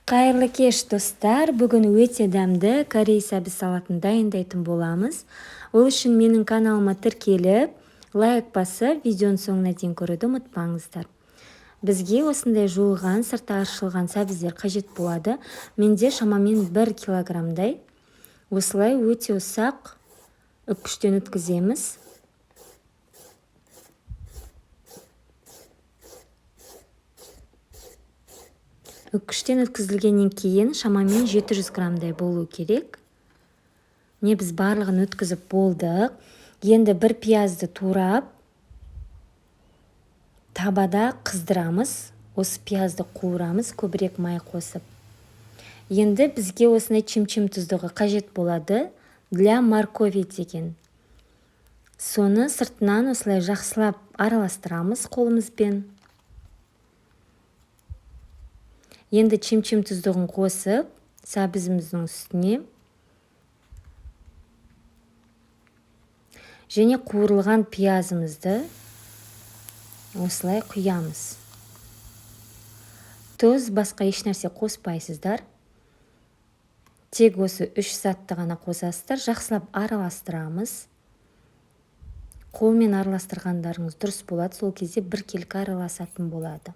Қайырлы кеш, достар. Бүгін өте дәмді корей сәбіз салатын дайындайтын боламыз. Ол үшін менің каналыма тіркеліп, лайк басып, видеоның соңына дейін көруді ұмытпаңыздар. Бізге осындай жуылған, сырты аршылған сәбіздер қажет болады. Менде шамамен 1 килограммдай. Осылай өте ұсақ үккіштен өткіземіз. Үккіштен өткізілгеннен кейін шамамен 700 граммдай болу керек. Біз барлығын өткізіп болдық. Енді бір пиязды турап, табада қыздырамыз. Осы пиязды қуырамыз, көбірек май қосып. Енді бізге осындай чим-чим тұздығы қажет болады. Для моркови деген. Соны сыртынан осылай жақсылап араластырамыз қолымызбен. Енді чим-чим тұздығын қосып, сәбізіміздің үстіне және қуырылған пиязымызды осылай құямыз. Тұз, басқа ешнәрсе қоспайсыздар. Тек осы 3 затты ғана қосасыздар. Жақсылап араластырамыз. Қолмен араластырғандарыңыз дұрыс болады. Сол кезде біркелкі араласатын болады.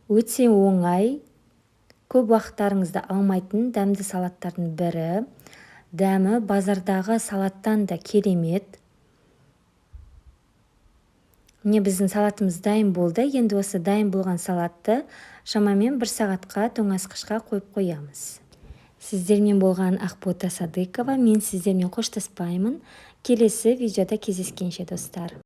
Өте оңай, көп уақыттарыңызды алмайтын дәмді салаттардың бірі. Дәмі базардағы салаттан да керемет. Біздің салатымыз дайын болды. Енді осы дайын болған салатты шамамен 1 сағатқа тоңазытқышқа қойып қоямыз. Сіздермен болған Ақбота Садыкова. Мен сіздермен қоштаспаймын. Келесі видеода кездескенше, достар.